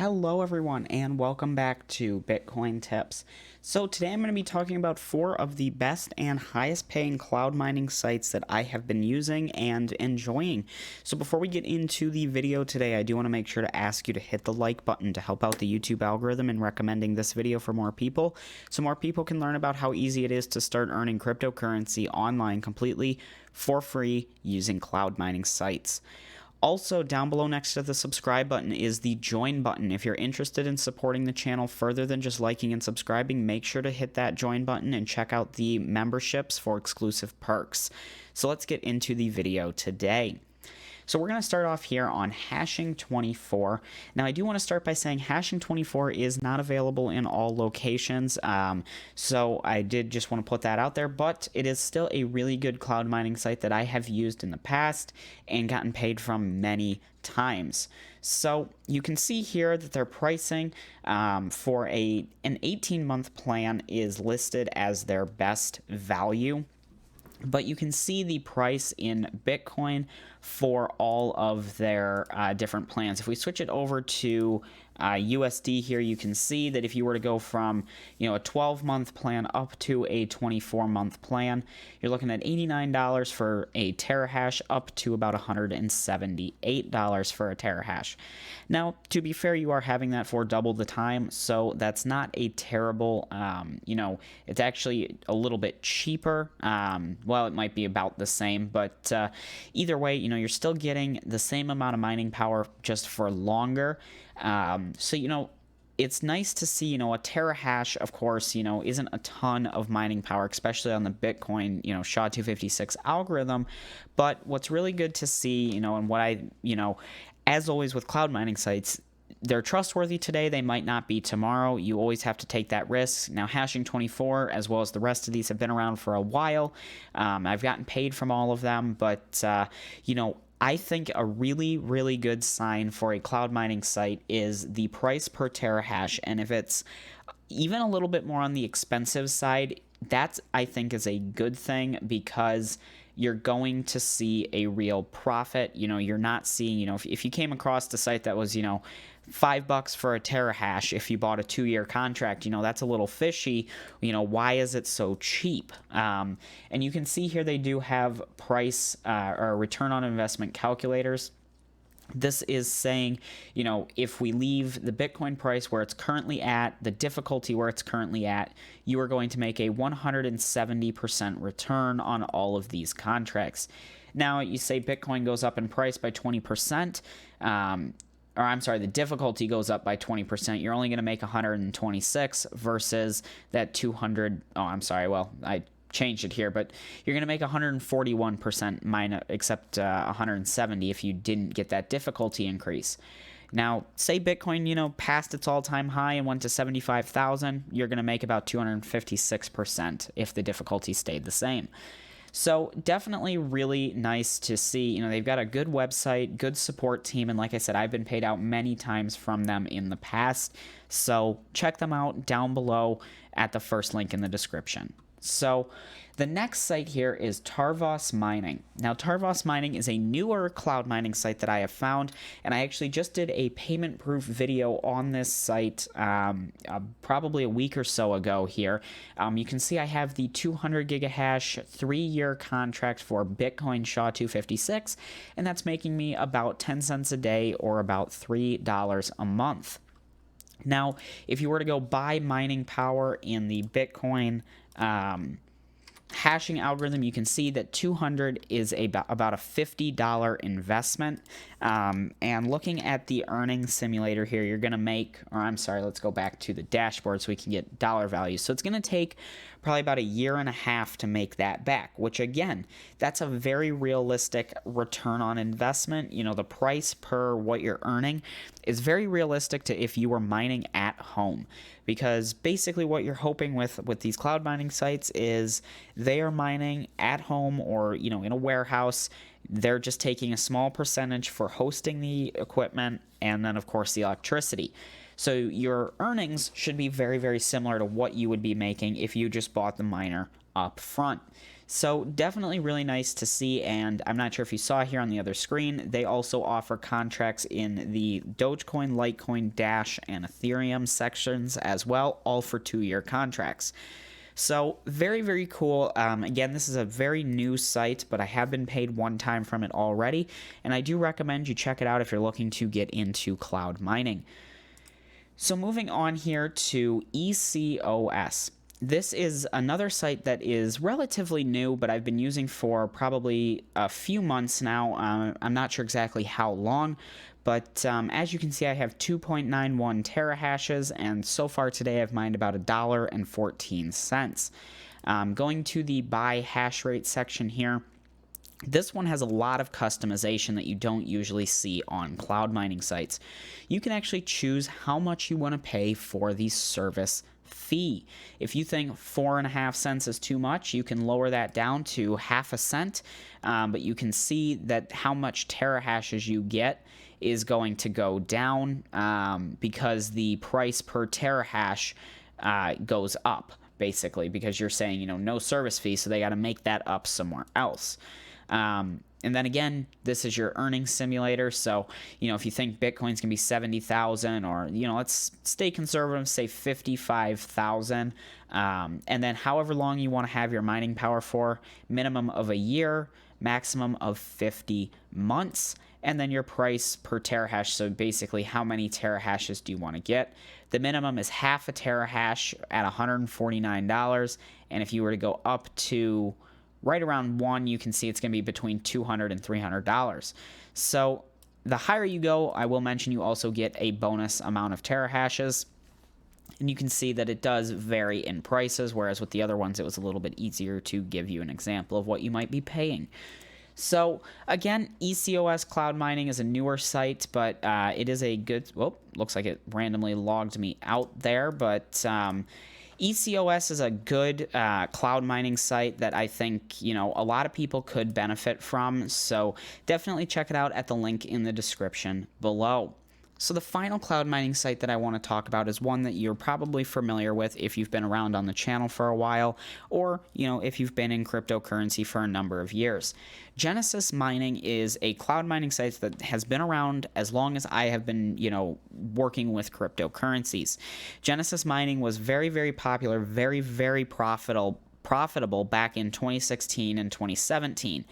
Hello everyone and welcome back to Bitcoin Tips. So today I'm going to be talking about 4 of the best and highest paying cloud mining sites that I have been using and enjoying. So before we get into the video today, I do want to make sure to ask you to hit the like button to help out the YouTube algorithm in recommending this video for more people, so more people can learn about how easy it is to start earning cryptocurrency online completely for free using cloud mining sites. Also, down below next to the subscribe button is the join button. If you're interested in supporting the channel further than just liking and subscribing, make sure to hit that join button and check out the memberships for exclusive perks. So let's get into the video today. So we're going to start off here on Hashing 24. Now I do want to start by saying Hashing 24 is not available in all locations, so I did just want to put that out there, but it is still a really good cloud mining site that I have used in the past and gotten paid from many times. So you can see here that their pricing for an 18-month plan is listed as their best value. But you can see the price in Bitcoin for all of their different plans. If we switch it over to USD here, you can see that if you were to go from a 12-month plan up to a 24-month plan, you're looking at $89 for a terahash up to about $178 for a terahash. Now, to be fair, you are having that for double the time, so that's not a terrible, it's actually a little bit cheaper. Well, it might be about the same, but either way, you're still getting the same amount of mining power just for longer. So, it's nice to see, a terahash, of course, isn't a ton of mining power, especially on the Bitcoin, SHA-256 algorithm. But what's really good to see, and what as always with cloud mining sites, they're trustworthy today, they might not be tomorrow. You always have to take that risk. Now, Hashing 24, as well as the rest of these, have been around for a while. I've gotten paid from all of them, but, I think a really, really good sign for a cloud mining site is the price per terahash. And if it's even a little bit more on the expensive side, that I think is a good thing, because you're going to see a real profit. You're not seeing, if you came across the site that was, $5 for a terahash if you bought a 2-year contract, that's a little fishy. Why is it so cheap? And you can see here they do have price or return on investment calculators. This is saying, if we leave the Bitcoin price where it's currently at, the difficulty where it's currently at, you are going to make a 170% return on all of these contracts. Now, you say Bitcoin goes up in price by 20%, or I'm sorry, the difficulty goes up by 20%, you're only going to make 126 versus that 200. Oh, I'm sorry. Well, I changed it here, but you're going to make 141% minus, except 170 if you didn't get that difficulty increase. Now, say Bitcoin, passed its all-time high and went to 75,000, you're going to make about 256% if the difficulty stayed the same. So definitely really nice to see. They've got a good website, good support team, and like I said, I've been paid out many times from them in the past. So check them out down below at the first link in the description. So the next site here is Tarvos Mining. Now, Tarvos Mining is a newer cloud mining site that I have found, and I actually just did a payment-proof video on this site probably a week or so ago here. You can see I have the 200 gigahash 3-year contract for Bitcoin SHA-256, and that's making me about 10 cents a day or about $3 a month. Now, if you were to go buy mining power in the Bitcoin hashing algorithm, you can see that 200 is about a $50 investment. And looking at the earnings simulator here, you're going to make, or I'm sorry, let's go back to the dashboard so we can get dollar values. So it's going to take probably about 1.5 years to make that back, which again, that's a very realistic return on investment. The price per what you're earning is very realistic to if you were mining at home, because basically what you're hoping with these cloud mining sites is they are mining at home or, in a warehouse. They're just taking a small percentage for hosting the equipment and then, of course, the electricity. So your earnings should be very, very similar to what you would be making if you just bought the miner up front. So definitely really nice to see, and I'm not sure if you saw here on the other screen, they also offer contracts in the Dogecoin, Litecoin, Dash, and Ethereum sections as well, all for 2-year contracts. So very, very cool. Again, this is a very new site, but I have been paid one time from it already, and I do recommend you check it out if you're looking to get into cloud mining. So moving on here to ECOS. This is another site that is relatively new, but I've been using for probably a few months now. I'm not sure exactly how long, but as you can see, I have 2.91 terahashes, and so far today I've mined about $1.14. Going to the buy hash rate section here. This one has a lot of customization that you don't usually see on cloud mining sites. You can actually choose how much you want to pay for the service fee. If you think 4.5 cents is too much, you can lower that down to half a cent, but you can see that how much terahashes you get is going to go down because the price per terahash goes up, basically, because you're saying, you know, no service fee, so they got to make that up somewhere else. And then again, this is your earnings simulator. So, you know, if you think Bitcoin's going to be 70,000, or, you know, let's stay conservative, say 55,000. And then however long you want to have your mining power for, minimum of a year, maximum of 50 months. And then your price per terahash. So basically, how many terahashes do you want to get? The minimum is half a terahash at $149. And if you were to go up to right around 1, you can see it's going to be between $200 and $300. So the higher you go, I will mention you also get a bonus amount of terahashes. And you can see that it does vary in prices, whereas with the other ones, it was a little bit easier to give you an example of what you might be paying. So again, ECOS Cloud Mining is a newer site, but it is a good, whoop, looks like it randomly logged me out there, but ECOS is a good cloud mining site that I think, you know, a lot of people could benefit from. So definitely check it out at the link in the description below. So the final cloud mining site that I want to talk about is one that you're probably familiar with if you've been around on the channel for a while, or, you know, if you've been in cryptocurrency for a number of years. Genesis Mining is a cloud mining site that has been around as long as I have been, you know, working with cryptocurrencies. Genesis Mining was very, very popular, very, very profitable back in 2016 and 2017.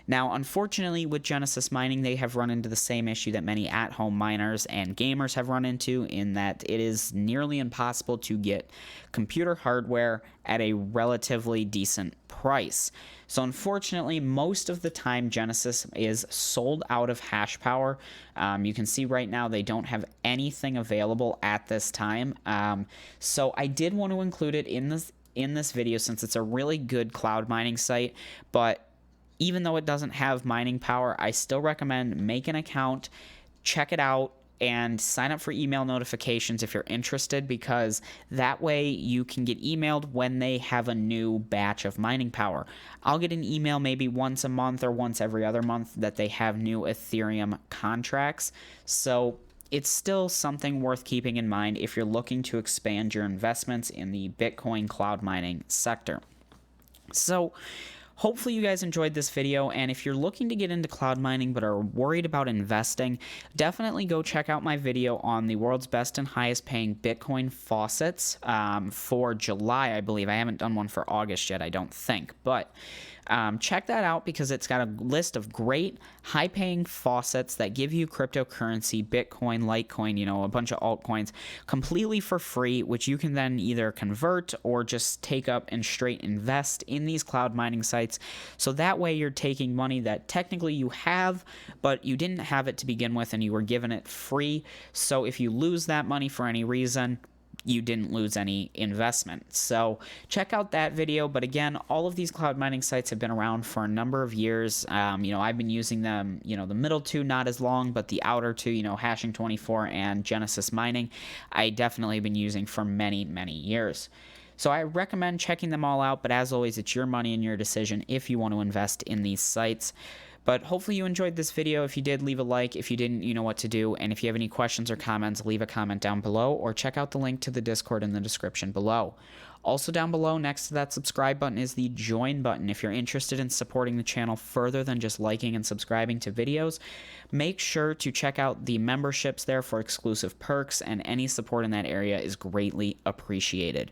Now, unfortunately, with Genesis Mining, they have run into the same issue that many at-home miners and gamers have run into, in that it is nearly impossible to get computer hardware at a relatively decent price. So unfortunately, most of the time, Genesis is sold out of hash power. You can see right now they don't have anything available at this time. So I did want to include it in this video since it's a really good cloud mining site, but even though it doesn't have mining power, I still recommend make an account, check it out, and sign up for email notifications if you're interested, because that way you can get emailed when they have a new batch of mining power. I'll get an email maybe once a month or once every other month that they have new Ethereum contracts. So it's still something worth keeping in mind if you're looking to expand your investments in the Bitcoin cloud mining sector. So hopefully you guys enjoyed this video, and if you're looking to get into cloud mining but are worried about investing, definitely go check out my video on the world's best and highest paying Bitcoin faucets for July, I believe. I haven't done one for August yet, I don't think, but check that out because it's got a list of great high-paying faucets that give you cryptocurrency, Bitcoin, Litecoin, you know, a bunch of altcoins completely for free, which you can then either convert or just take up and straight invest in these cloud mining sites. So that way you're taking money that technically you have, but you didn't have it to begin with and you were given it free. So if you lose that money for any reason, you didn't lose any investment. So check out that video. But again, all of these cloud mining sites have been around for a number of years. You know, I've been using them, you know, the middle two not as long, but the outer two, you know, Hashing24 and Genesis Mining, I definitely have been using for many, many years. So I recommend checking them all out, but as always, it's your money and your decision if you want to invest in these sites. But hopefully you enjoyed this video. If you did, leave a like. If you didn't, you know what to do. And if you have any questions or comments, leave a comment down below or check out the link to the Discord in the description below. Also down below next to that subscribe button is the join button. If you're interested in supporting the channel further than just liking and subscribing to videos, make sure to check out the memberships there for exclusive perks, and any support in that area is greatly appreciated.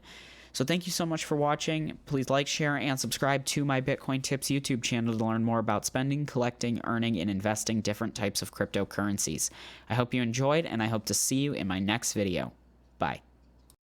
So thank you so much for watching. Please like, share, and subscribe to my Bitcoin Tips YouTube channel to learn more about spending, collecting, earning, and investing different types of cryptocurrencies. I hope you enjoyed, and I hope to see you in my next video. Bye.